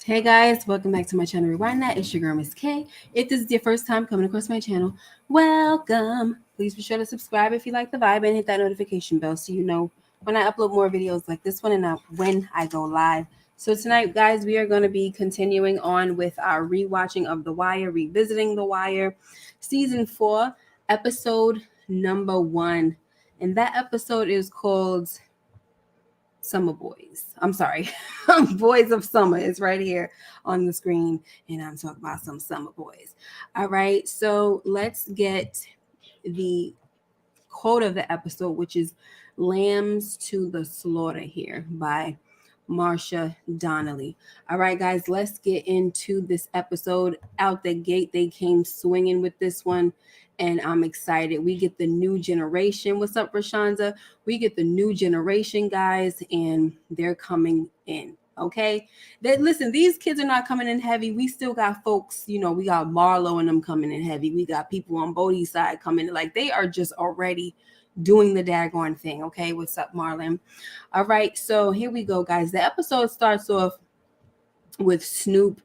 Hey guys, welcome back to my channel. Rewind that. It's your girl Miss K. If this is your first time coming across my channel, welcome. Please be sure to subscribe if you like the vibe and hit that notification bell so you know when I upload more videos like this one and when I go live. So tonight, guys, we are going to be continuing on with our rewatching of The Wire, revisiting The Wire, season 4, episode number 1, and that episode is called Summer Boys. I'm sorry, Boys of Summer is right here on the screen, and I'm talking about some summer boys. All right, so let's get the quote of the episode, which is "Lambs to the Slaughter" here by Marsha Donnelly. All right, guys, let's get into this episode. Out the gate, they came swinging with this one, and I'm excited. We get the new generation. What's up, Rashonda? We get the new generation, guys, and they're coming in. Okay, listen, these kids are not coming in heavy. We still got folks, we got Marlo and them coming in heavy. We got people on Bodhi's side coming in. Like, they are just already doing the daggone thing. Okay, what's up, Marlon? All right, so here we go, guys. The episode starts off with Snoop,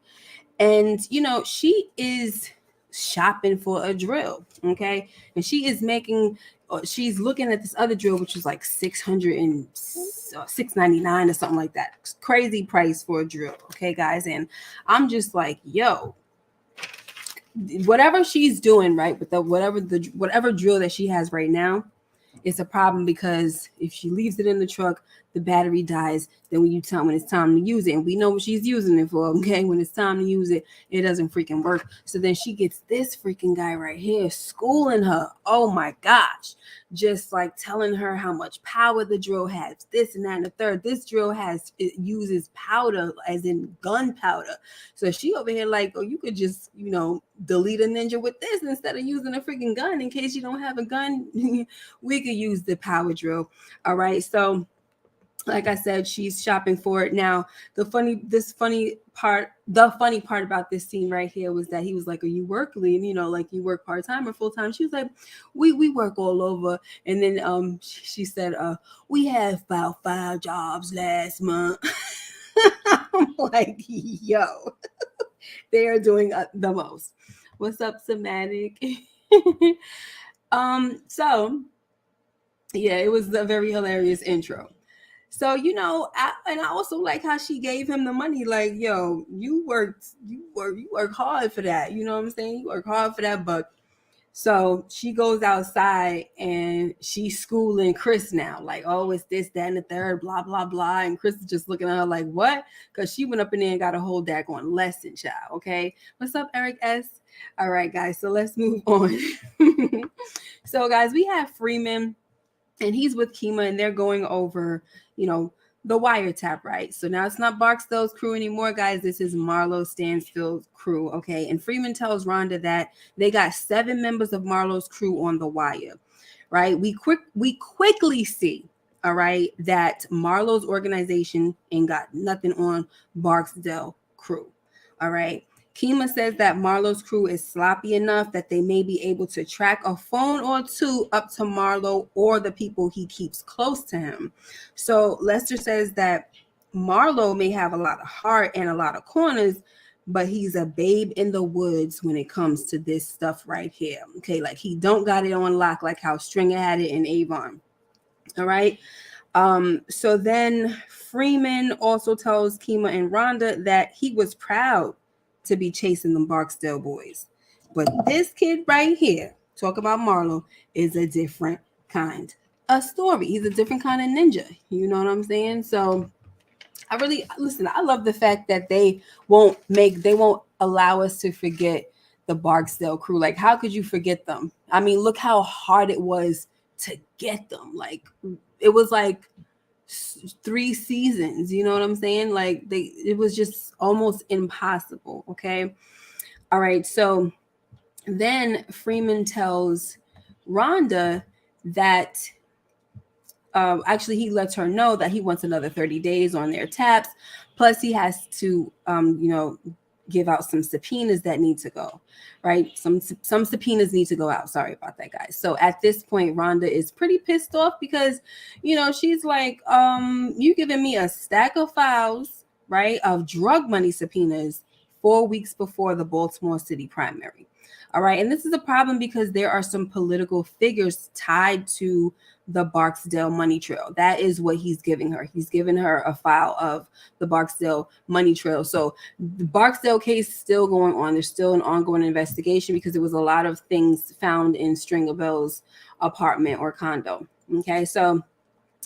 and she is shopping for a drill. Okay, and she's looking at this other drill, which is like 600 and 699 or something like that. Crazy price for a drill. Okay, guys, and I'm just like, yo, whatever she's doing, right, with whatever drill that she has right now, it's a problem, because if she leaves it in the truck, the battery dies. Then when it's time to use it, and we know what she's using it for, okay? When it's time to use it, it doesn't freaking work. So then she gets this freaking guy right here schooling her. Oh my gosh. Just like telling her how much power the drill has, this and that and the third. This drill it uses powder, as in gunpowder. So she over here like, oh, you could just, delete a ninja with this instead of using a freaking gun. In case you don't have a gun, we could use the power drill. All right. So like I said, she's shopping for it. Now, the funny part about this scene right here was that he was like, are you working? Like, you work part-time or full-time? She was like, we work all over. And then she said, we have about 5 jobs last month. I'm like, yo, they are doing the most. What's up, Somatic? So yeah, it was a very hilarious intro. So, I also like how she gave him the money. Like, yo, you work hard for that. You know what I'm saying? You work hard for that buck. So she goes outside and she's schooling Chris now. Like, oh, it's this, that, and the third, blah, blah, blah. And Chris is just looking at her like, what? Because she went up in there and got a whole daggone lesson, child. Okay. What's up, Eric S? All right, guys. So let's move on. So, guys, we have Freeman, and he's with Kima, and they're going over, the wiretap, right? So now it's not Barksdale's crew anymore, guys. This is Marlo Stansfield's crew, okay? And Freeman tells Rhonda that they got 7 members of Marlo's crew on the wire, right? We quickly see, all right, that Marlo's organization ain't got nothing on Barksdale crew, all right? Kima says that Marlo's crew is sloppy enough that they may be able to track a phone or two up to Marlo or the people he keeps close to him. So Lester says that Marlo may have a lot of heart and a lot of corners, but he's a babe in the woods when it comes to this stuff right here. Okay, like, he don't got it on lock like how Stringer had it in Avon. All right. So then Freeman also tells Kima and Rhonda that he was proud to be chasing the Barksdale boys. But this kid right here, talk about Marlo, is a different kind of story. He's a different kind of ninja. You know what I'm saying? So I love the fact that they won't allow us to forget the Barksdale crew. Like, how could you forget them? I mean, look how hard it was to get them. Like, it was like 3 seasons, you know what I'm saying? Like, it was just almost impossible. Okay. All right. So then Freeman tells Rhonda that actually he lets her know that he wants another 30 days on their taps. Plus he has to give out some subpoenas that need to go, right? Some subpoenas need to go out. Sorry about that, guys. So at this point, Rhonda is pretty pissed off because, she's like, you giving me a stack of files right, of drug money subpoenas 4 weeks before the Baltimore City primary. All right. And this is a problem because there are some political figures tied to the Barksdale money trail. That is what he's giving her. He's given her a file of the Barksdale money trail. So the Barksdale case is still going on. There's still an ongoing investigation because there was a lot of things found in Stringer Bell's apartment or condo. Okay. So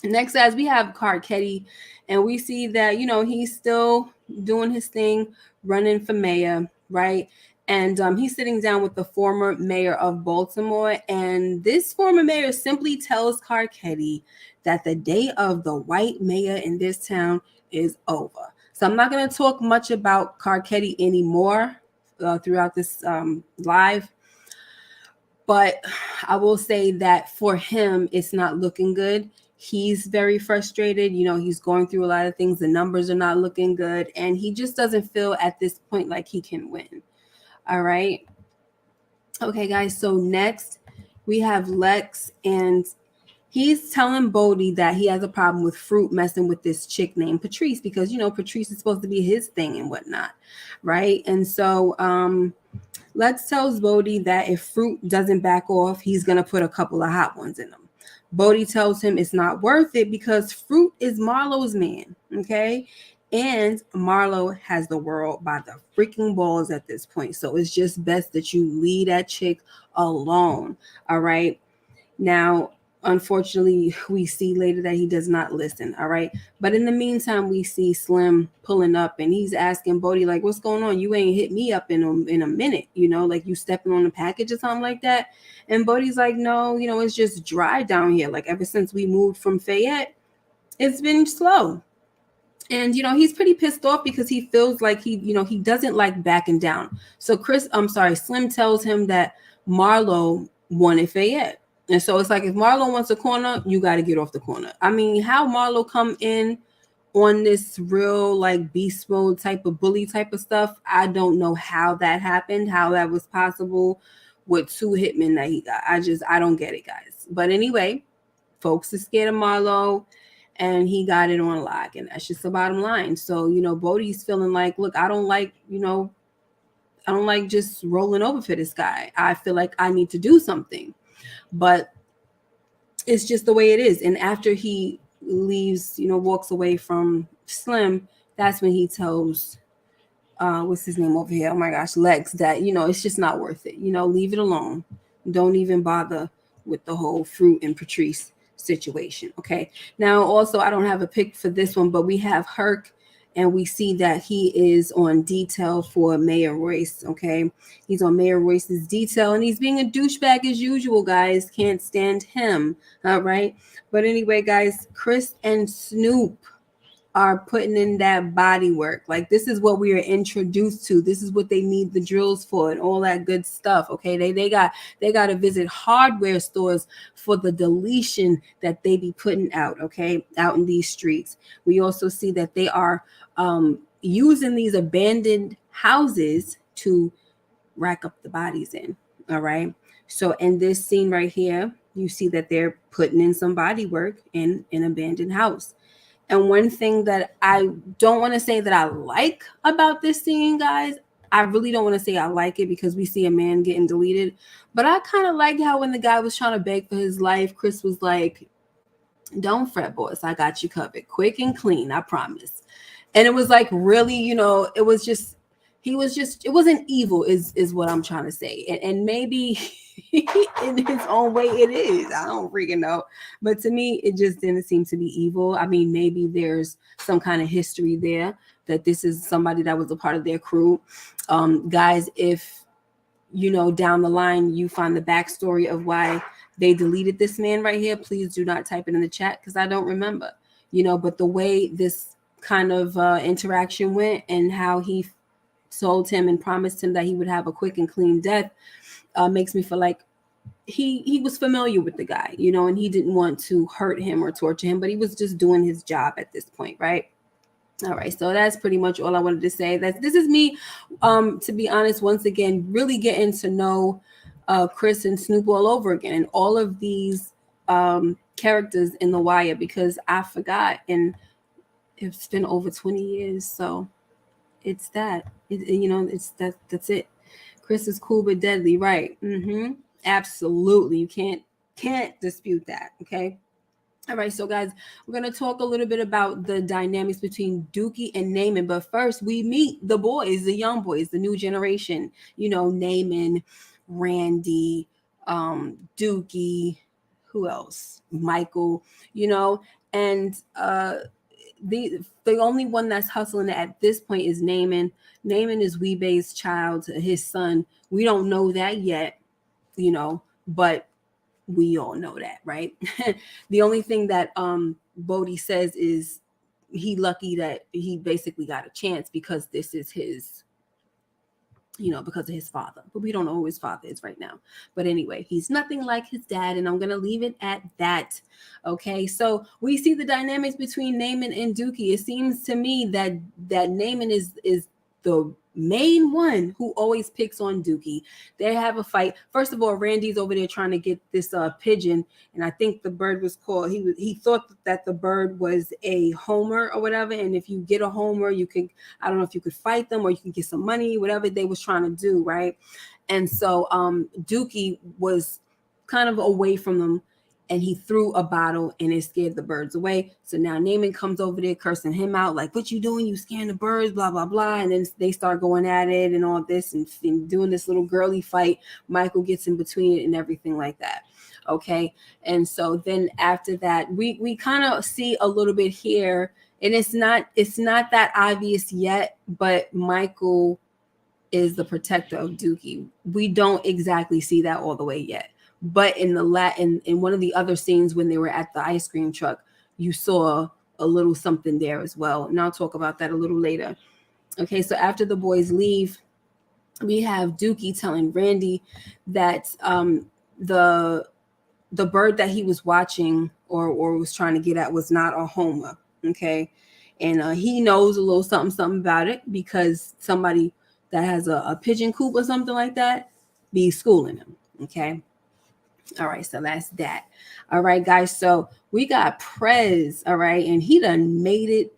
next, as we have Carcetti, and we see that, he's still doing his thing, running for mayor, right? And he's sitting down with the former mayor of Baltimore. And this former mayor simply tells Carcetti that the day of the white mayor in this town is over. So I'm not going to talk much about Carcetti anymore throughout this live. But I will say that for him, it's not looking good. He's very frustrated. He's going through a lot of things. The numbers are not looking good. And he just doesn't feel at this point like he can win. All right. Okay, guys. So next we have Lex, and he's telling Bodie that he has a problem with Fruit messing with this chick named Patrice because, Patrice is supposed to be his thing and whatnot. Right. And so Lex tells Bodie that if Fruit doesn't back off, he's going to put a couple of hot ones in him. Bodie tells him it's not worth it because Fruit is Marlo's man, okay? And Marlo has the world by the freaking balls at this point. So it's just best that you leave that chick alone, all right? Now, unfortunately, we see later that he does not listen, all right? But in the meantime, we see Slim pulling up, and he's asking Bodie, like, what's going on? You ain't hit me up in a minute, like you stepping on a package or something like that. And Bodie's like, no, it's just dry down here. Like, ever since we moved from Fayette, it's been slow. And, he's pretty pissed off because he feels like he doesn't like backing down. So Slim tells him that Marlo wanted Fayette. And so it's like, if Marlo wants a corner, you got to get off the corner. I mean, how Marlo come in on this real like beast mode type of bully type of stuff, I don't know how that happened, how that was possible with 2 hitmen that he got. I don't get it, guys. But anyway, folks are scared of Marlo, and he got it on lock, and that's just the bottom line. So, Bodie's feeling like, look, I don't like just rolling over for this guy. I feel like I need to do something. But it's just the way it is. And after he leaves, walks away from Slim, that's when he tells what's his name over here? Oh my gosh, Lex, that it's just not worth it. Leave it alone. Don't even bother with the whole Fruit and Patrice situation. Okay. Now also, I don't have a pick for this one, but we have Herc, and we see that he is on detail for Mayor Royce. Okay. He's on Mayor Royce's detail, and he's being a douchebag as usual, guys. Can't stand him. All right. But anyway, guys, Chris and Snoop are putting in that body work. Like, this is what we are introduced to. This is what they need the drills for and all that good stuff. Okay. They got to visit hardware stores for the deletion that they be putting out. Okay. Out in these streets. We also see that they are using these abandoned houses to rack up the bodies in. All right. So in this scene right here, you see that they're putting in some body work in an abandoned house. And one thing that I don't want to say that I like about this scene, guys, I really don't want to say I like it because we see a man getting deleted. But I kind of like how when the guy was trying to beg for his life, Chris was like, don't fret, boys. I got you covered. Quick and clean, I promise. And it was like, really, it was just, it wasn't evil is what I'm trying to say. And maybe in his own way it is. I don't freaking know. But to me, it just didn't seem to be evil. I mean, maybe there's some kind of history there that this is somebody that was a part of their crew. Guys, if, down the line, you find the backstory of why they deleted this man right here, please do not type it in the chat because I don't remember, but the way this kind of interaction went and how he told him and promised him that he would have a quick and clean death makes me feel like he was familiar with the guy, and he didn't want to hurt him or torture him, but he was just doing his job at this point, right? All right, so that's pretty much all I wanted to say. This is me, to be honest, once again, really getting to know Chris and Snoop all over again, and all of these characters in The Wire, because I forgot, and It's been over 20 years, so it's that. It's that. That's it. Chris is cool but deadly, right? Absolutely, you can't dispute that. Okay. All right, so guys, we're gonna talk a little bit about the dynamics between Dookie and Naaman. But first, we meet the boys, the young boys, the new generation. Naaman, Randy, Dookie, who else? Michael. You know, and the only one that's hustling at this point is Naaman. Naaman is Weebay's child, his son. We don't know that yet, but we all know that, right? The only thing that Bodhi says is he lucky that he basically got a chance because this is his, because of his father. But we don't know who his father is right now. But anyway, he's nothing like his dad, and I'm gonna leave it at that. Okay, so we see the dynamics between Naaman and Dookie. It seems to me that Naaman is the main one who always picks on Dookie. They have a fight. First of all, Randy's over there trying to get this pigeon, and I think the bird was called. He thought that the bird was a homer or whatever. And if you get a homer, you could, I don't know if you could fight them or you can get some money, whatever they was trying to do, right? And so Dookie was kind of away from them, and he threw a bottle and it scared the birds away. So now Naaman comes over there cursing him out, like, what you doing? You scaring the birds, blah, blah, blah. And then they start going at it and all this and doing this little girly fight. Michael gets in between it and everything like that. Okay. And so then after that, we kind of see a little bit here, and it's not that obvious yet, but Michael is the protector of Dookie. We don't exactly see that all the way yet. But in one of the other scenes when they were at the ice cream truck, you saw a little something there as well. And I'll talk about that a little later. Okay, so after the boys leave, we have Dookie telling Randy that the bird that he was watching or was trying to get at was not a homer. Okay, and he knows a little something about it because somebody that has a pigeon coop or something like that be schooling him. Okay. All right, so that's that. All right, guys. So we got Prez, all right, and he done made it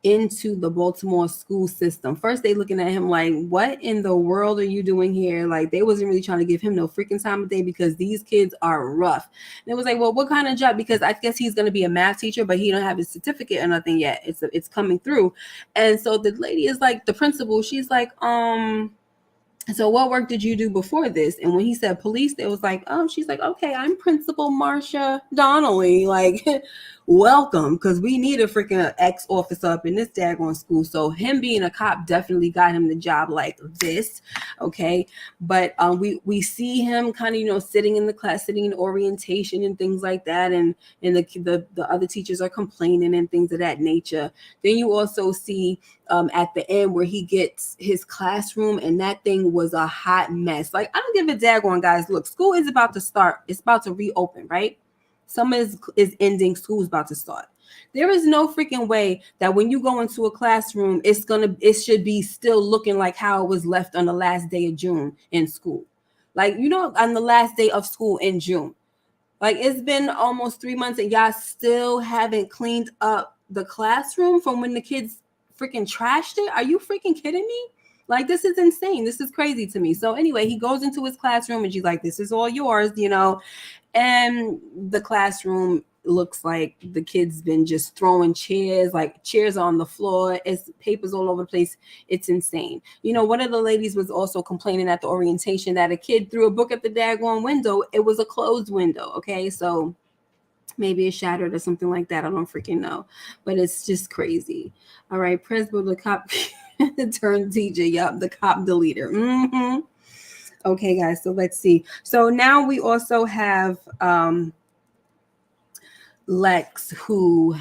into the Baltimore school system. First, they looking at him like, what in the world are you doing here? Like, they wasn't really trying to give him no freaking time of day because these kids are rough. And it was like, well, what kind of job? Because I guess he's going to be a math teacher, but he don't have his certificate or nothing yet. It's coming through. And so the lady is like, the principal, she's like, so what work did you do before this? And when he said police, it was like, she's like, okay, I'm Principal Marsha Donnelly. Like, welcome, because we need a freaking ex-officer up in this daggone school. So him being a cop definitely got him the job like this, okay? But we see him kind of, sitting in the class, sitting in orientation and things like that, and the other teachers are complaining and things of that nature. Then you also see at the end where he gets his classroom, and that thing was a hot mess. Like, I don't give a daggone, guys. Look, school is about to start. It's about to reopen, right? Summer is ending. School's about to start. There is no freaking way that when you go into a classroom, it should be still looking like how it was left on the last day of June in school. Like, on the last day of school in June. Like, it's been almost 3 months and y'all still haven't cleaned up the classroom from when the kids freaking trashed it. Are you freaking kidding me? Like, this is insane. This is crazy to me. So anyway, he goes into his classroom and she's like, this is all yours, and the classroom looks like the kids been just throwing chairs, like chairs on the floor. It's papers all over the place. It's insane. One of the ladies was also complaining at the orientation that a kid threw a book at the daggone window. It was a closed window. Okay, so maybe it shattered or something like that. I don't freaking know, but it's just crazy. All right, Presbo, the cop turned teacher. Yup, the cop deleter. Okay, guys, so let's see. So now we also have Lex, who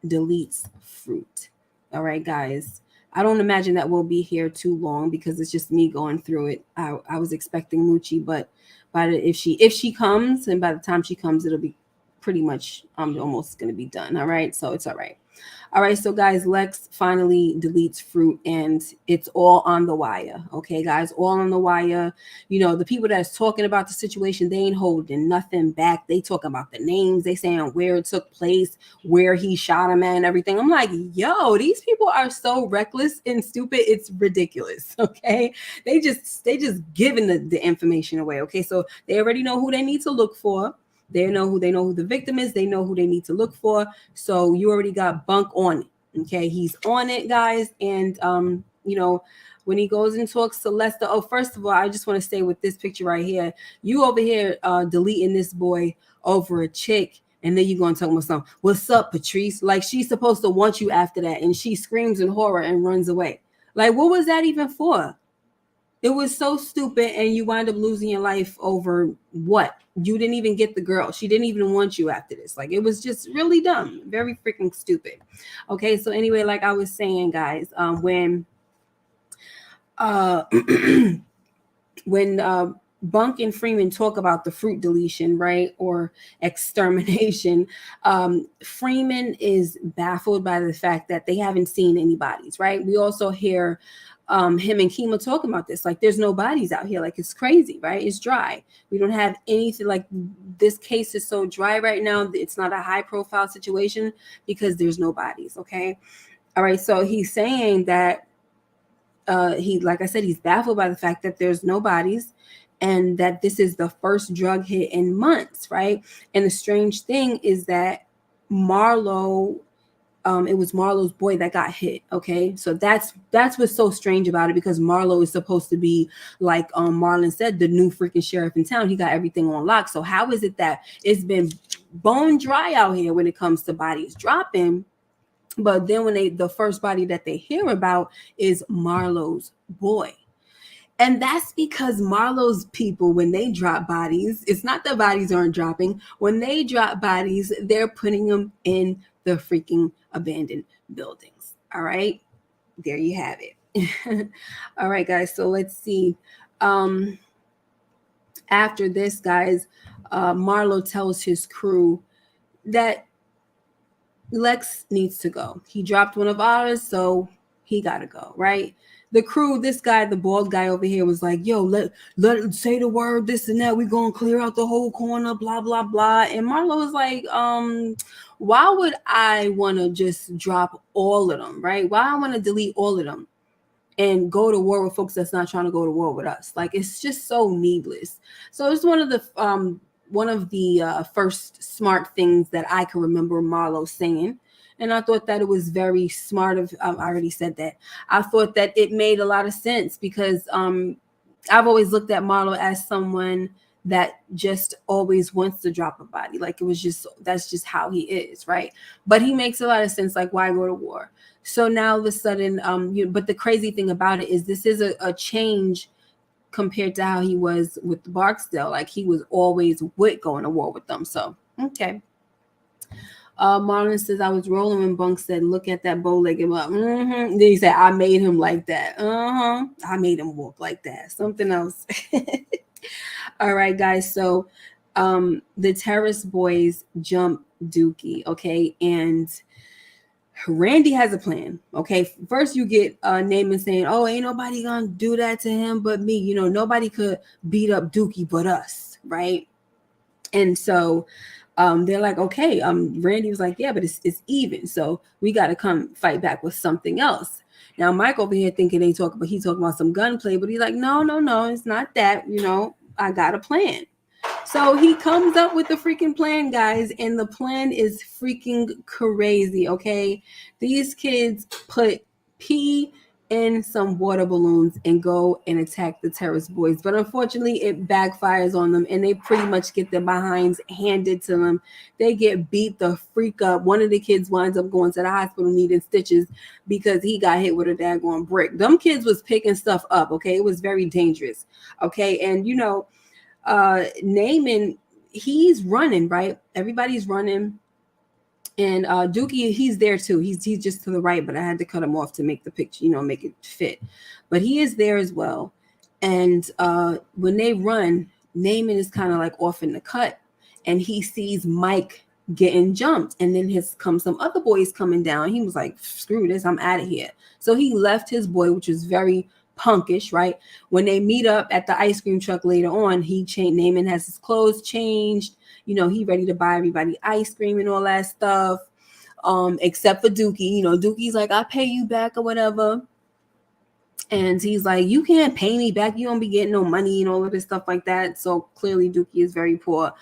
deletes fruit. All right, guys. I don't imagine that we'll be here too long because it's just me going through it. I was expecting Moochie, but if she comes, and by the time she comes, it'll be pretty much almost going to be done. All right, so it's all right. All right, so guys, Lex finally deletes Fruit and it's all on the wire. Okay, guys, all on the wire. You know, the people that's talking about the situation, they ain't holding nothing back. They talking about the names, they saying where it took place, where he shot him at and everything. I'm like, yo, these people are so reckless and stupid. It's ridiculous. Okay. They just giving the information away. Okay. So they already know who they need to look for. They know who the victim is. They know who they need to look for. So you already got Bunk on it. Okay, he's on it, guys. And you know, when he goes and talks to Lester. Oh, first of all, I just want to stay with this picture right here. You over here deleting this boy over a chick. And then you're going to talk about something. What's up, Patrice? Like she's supposed to want you after that. And she screams in horror and runs away. Like, what was that even for? It was so stupid, and you wind up losing your life over what? You didn't even get the girl. She didn't even want you after this. Like, it was just really dumb. Very freaking stupid. Okay, so anyway, like I was saying, guys, when when Bunk and Freeman talk about the Fruit deletion, right, or extermination, Freeman is baffled by the fact that they haven't seen any bodies, right? We also hear him and Kima talking about this, like there's no bodies out here, like it's crazy, right? It's dry. We don't have anything. Like this case is so dry right now. It's not a high profile situation because there's no bodies. Okay, all right. So he's saying that like I said, he's baffled by the fact that there's no bodies and that this is the first drug hit in months, right? And the strange thing is that Marlo, it was Marlo's boy that got hit. Okay, so that's what's so strange about it, because Marlo is supposed to be, like Marlon said, the new freaking sheriff in town. He got everything on lock. So how is it that it's been bone dry out here when it comes to bodies dropping? But then when the first body that they hear about is Marlo's boy. And that's because Marlo's people, when they drop bodies, it's not that bodies aren't dropping. When they drop bodies, they're putting them in the freaking abandoned buildings. All right. There you have it. All right, guys. So let's see. After this, guys, Marlo tells his crew that Lex needs to go. He dropped one of ours, so he gotta go, right? The crew, this guy, the bald guy over here, was like, yo, let say the word, this and that. We're gonna clear out the whole corner, blah, blah, blah. And Marlo was like, why would I wanna just drop all of them, right? Why I wanna delete all of them and go to war with folks that's not trying to go to war with us? Like, it's just so needless. So it's one of the first smart things that I can remember Marlo saying. And I thought that it was very smart of, I already said that. I thought that it made a lot of sense because I've always looked at Marlo as someone that just always wants to drop a body. Like that's just how he is, right? But he makes a lot of sense. Like, why go to war? So now all of a sudden, but the crazy thing about it is this is a change compared to how he was with Barksdale. Like, he was always with going to war with them. So, okay. Marlon says, I was rolling when Bunk said, look at that bow leg him up. Then he said, I made him like that. I made him walk like that. Something else. All right, guys. So the Terrace boys jump Dookie, okay? And Randy has a plan. Okay, first you get Naaman saying, oh, ain't nobody gonna do that to him but me. You know, nobody could beat up Dookie but us, right? And so they're like, okay. Randy was like, yeah, but it's even, so we got to come fight back with something else. Now Mike over here thinking he's talking about some gunplay, but he's like, no, it's not that. You know, I got a plan. So he comes up with the freaking plan, guys, and the plan is freaking crazy, okay? These kids put pee in some water balloons and go and attack the Terrace boys. But unfortunately, it backfires on them, and they pretty much get their behinds handed to them. They get beat the freak up. One of the kids winds up going to the hospital needing stitches because he got hit with a daggone brick. Them kids was picking stuff up, okay? It was very dangerous, okay? And, you know, Naaman, he's running, right? Everybody's running. And Dookie, he's there too. He's just to the right, but I had to cut him off to make the picture, you know, make it fit. But he is there as well. And when they run, Naaman is kind of like off in the cut, and he sees Mike getting jumped. And then some other boys coming down. He was like, screw this, I'm out of here. So he left his boy, which is very punkish, right? When they meet up at the ice cream truck later on, Naaman has his clothes changed. He ready to buy everybody ice cream and all that stuff. Except for Dookie. Dookie's like, I'll pay you back or whatever. And he's like, you can't pay me back. You don't be getting no money and all of this stuff like that. So clearly Dookie is very poor.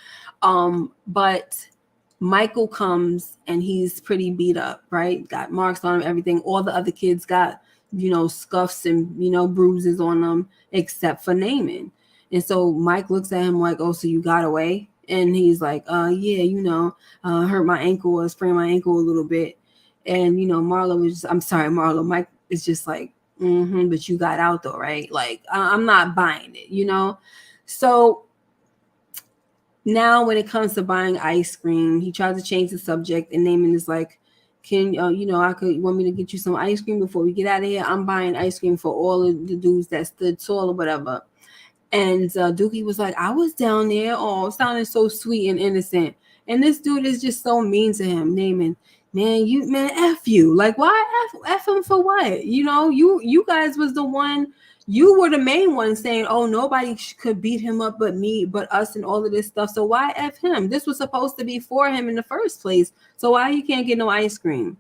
But Michael comes and he's pretty beat up, right? Got marks on him, everything. All the other kids got, scuffs and, bruises on them, except for Naaman. And so Mike looks at him like, oh, so you got away? And he's like, yeah, hurt my ankle or sprained my ankle a little bit. And, Marlo, Mike is just like, but you got out though, right? Like, I'm not buying it, So now when it comes to buying ice cream, he tries to change the subject, and Naaman is like, can want me to get you some ice cream before we get out of here? I'm buying ice cream for all of the dudes that stood tall or whatever. And Dookie was like, I was down there. Oh, sounding so sweet and innocent. And this dude is just so mean to him, Naaman. Man, F you. Like, why F him for what? You guys was the one, you were the main one saying, oh, nobody could beat him up but me, but us and all of this stuff. So why F him? This was supposed to be for him in the first place. So why he can't get no ice cream?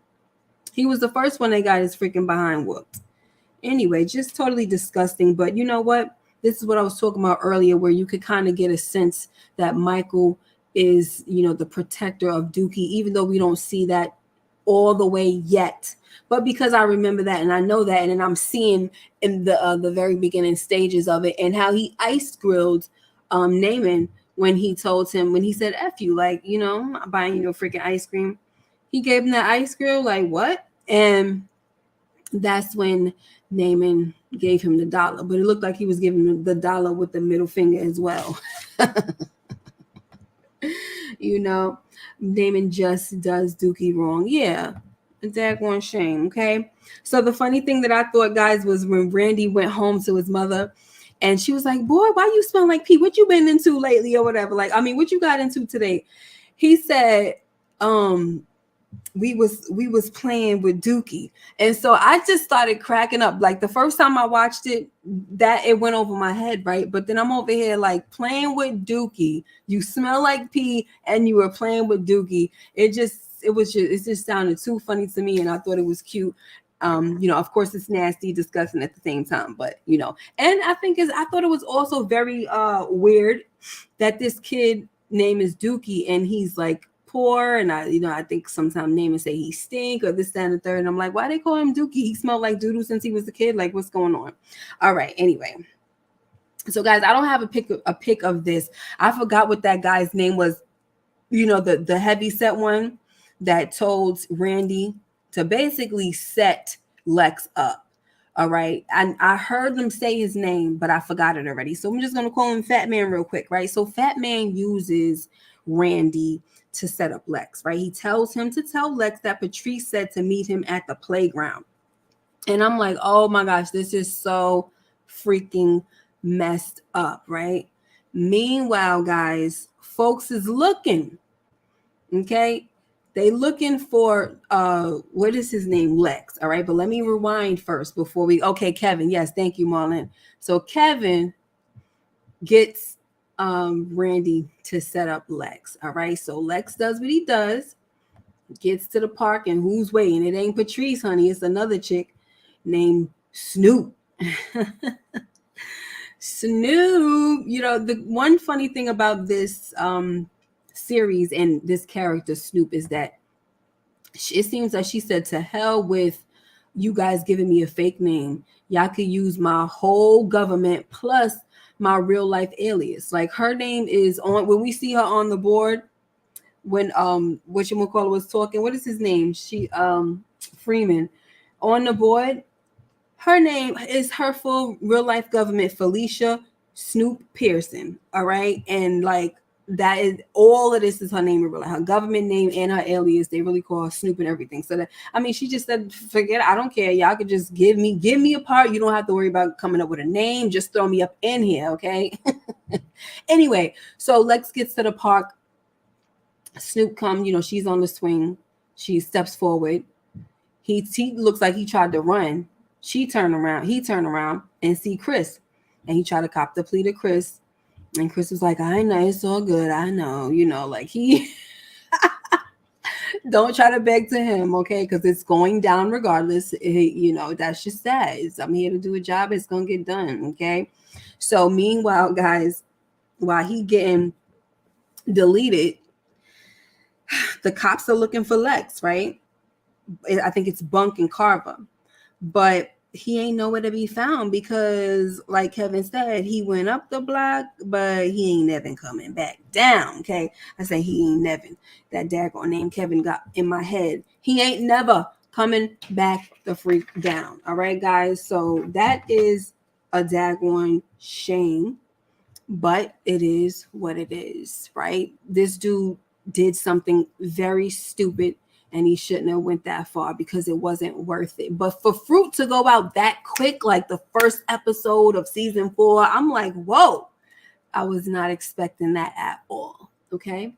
He was the first one that got his freaking behind whooped. Anyway, just totally disgusting. But you know what? This is what I was talking about earlier, where you could kind of get a sense that Michael is, the protector of Dookie, even though we don't see that all the way yet. But because I remember that and I know that, and then I'm seeing in the very beginning stages of it and how he ice grilled Naaman when he said F you, like, I'm not buying you no freaking ice cream. He gave him that ice grill, like, what? And that's when Naaman gave him the $1, but it looked like he was giving him the $1 with the middle finger as well. Naaman just does Dookie wrong. Yeah, a daggone shame. Okay, so the funny thing that I thought, guys, was when Randy went home to his mother, and she was like, "Boy, why you smell like pee? What you been into lately, or whatever? Like, I mean, what you got into today?" He said, we was playing with Dookie. And so I just started cracking up. Like the first time I watched it, that it went over my head, right? But then I'm over here like playing with Dookie. You smell like pee and you were playing with Dookie. It just sounded too funny to me, and I thought it was cute. Of course it's nasty, disgusting at the same time, but and I thought it was also very weird that this kid name is Dookie and he's like poor, and I think sometimes Naaman say he stink or this, that, and the third, and I'm like, why they call him Dookie? He smelled like doodoo since he was a kid. Like, what's going on? All right, anyway, so guys, I don't have a pic of this. I forgot what that guy's name was. The heavy set one that told Randy to basically set Lex up. All right, and I heard them say his name, but I forgot it already, so I'm just gonna call him Fat Man real quick, right? So Fat Man uses Randy to set up Lex, right? He tells him to tell Lex that Patrice said to meet him at the playground. And I'm like, oh my gosh, this is so freaking messed up, right? Meanwhile, guys, folks is looking, okay? They looking for, what is his name? Lex, all right? But let me rewind first before okay, Kevin, yes, thank you, Marlon. So Kevin gets Randy to set up Lex. All right, so Lex does what he does, gets to the park, and who's waiting? It ain't Patrice, honey. It's another chick named Snoop. Snoop. The one funny thing about this series and this character Snoop is that it seems like she said, to hell with you guys giving me a fake name. Y'all could use my whole government plus my real life alias. Like her name is on when we see her on the board, when whatchamacallit was talking, what is his name? She Freeman on the board. Her name is her full real life government, Felicia Snoop Pearson. All right. And like that is all of this is her name in real life, her government name and her alias. They really call her Snoop and everything. So that, I mean, she just said, forget it, I don't care. Y'all could just give me a part. You don't have to worry about coming up with a name. Just throw me up in here, okay? Anyway, so Lex gets to the park Snoop come, she's on the swing. She steps forward. He looks like he tried to run. She turned around. He turned around and see Chris, and he tried to cop the plea to Chris. And Chris was like, "I know it's all good. I know, like he." Don't try to beg to him, okay? Because it's going down regardless. That's just that. I'm here to do a job. It's gonna get done, okay? So meanwhile, guys, while he getting deleted, the cops are looking for Lex, right? I think it's Bunk and Carver, but he ain't nowhere to be found because, like Kevin said, he went up the block, but he ain't never coming back down. Okay, I say he ain't never. That daggone name Kevin got in my head. He ain't never coming back the freak down. All right, guys. So that is a daggone shame, but it is what it is, right? This dude did something very stupid and he shouldn't have went that far because it wasn't worth it. But for Fruit to go out that quick, like the first episode of season 4, I'm like, whoa, I was not expecting that at all. Okay,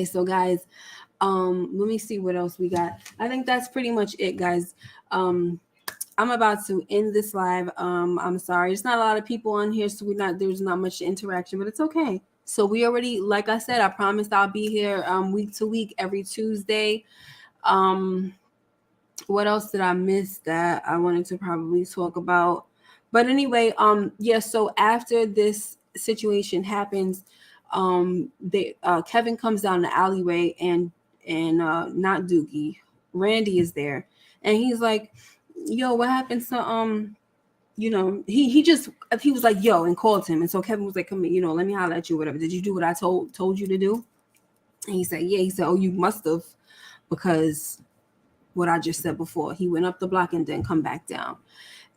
so guys, let me see what else we got. I think that's pretty much it, guys. I'm about to end this live. I'm sorry, it's not a lot of people on here, so there's not much interaction, but it's okay. So we already, like I said, I promised I'll be here week to week every Tuesday. What else did I miss that I wanted to probably talk about? But anyway, yeah, so after this situation happens, Kevin comes down the alleyway and not Doogie, Randy is there, and he's like, yo, what happened to he was like, yo, and called him. And so Kevin was like, come here, let me holler at you, whatever. Did you do what I told you to do? And he said, yeah. He said, oh, you must have, because what I just said before, he went up the block and then come back down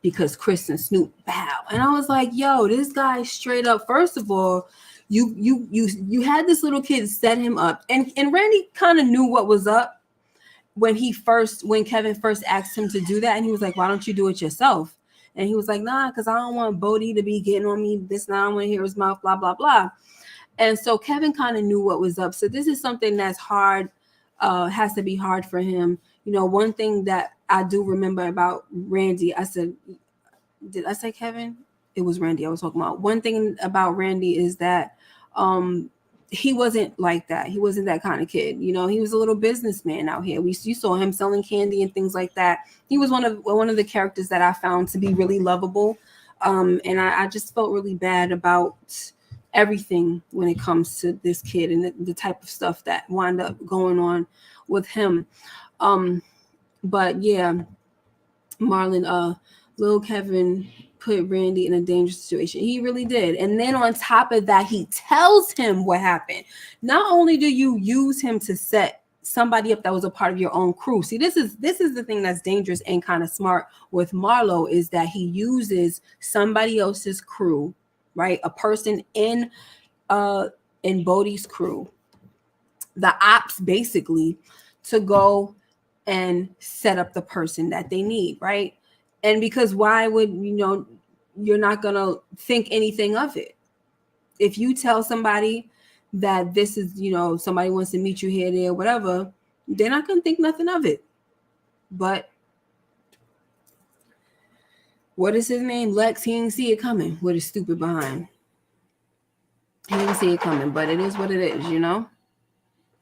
because Chris and Snoop bow. And I was like, yo, this guy straight up, first of all, you had this little kid set him up, and Randy kind of knew what was up when Kevin first asked him to do that, and he was like, why don't you do it yourself? And he was like, nah, because I don't want Bodie to be getting on me this now. I want to hear his mouth, blah, blah, blah. And so Kevin kind of knew what was up. So this is something that's hard, has to be hard for him. One thing that I do remember about Randy, I said, did I say Kevin? It was Randy I was talking about. One thing about Randy is that he wasn't like that. He wasn't that kind of kid. He was a little businessman out here. You saw him selling candy and things like that. He was one of the characters that I found to be really lovable. And I just felt really bad about everything when it comes to this kid and the type of stuff that wound up going on with him. But yeah, Marlon, little Kevin put Randy in a dangerous situation. He really did. And then on top of that, he tells him what happened. Not only do you use him to set somebody up that was a part of your own crew. See, this is the thing that's dangerous and kind of smart with Marlo, is that he uses somebody else's crew, right? A person in Bodie's crew, the ops basically, to go and set up the person that they need, right? And because why would you're not gonna think anything of it if you tell somebody that this is somebody wants to meet you here, there, whatever, they're not gonna think nothing of it. But what is his name? Lex, he didn't see it coming with his stupid behind. He didn't see it coming, but it is what it is,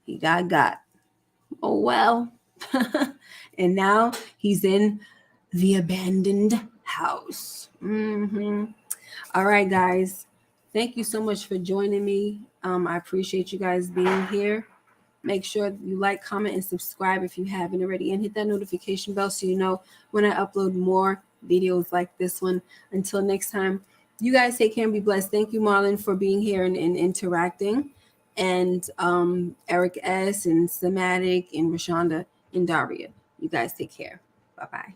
he got. Oh well. And now he's in the abandoned house. All right, guys, thank you so much for joining me. I appreciate you guys being here. Make sure you like, comment, and subscribe if you haven't already, and hit that notification bell so you know when I upload more videos like this one. Until next time, you guys take care and be blessed. Thank you, Marlon, for being here and interacting, and Eric S. and Somatic and Rashonda and Daria. You guys take care. Bye-bye.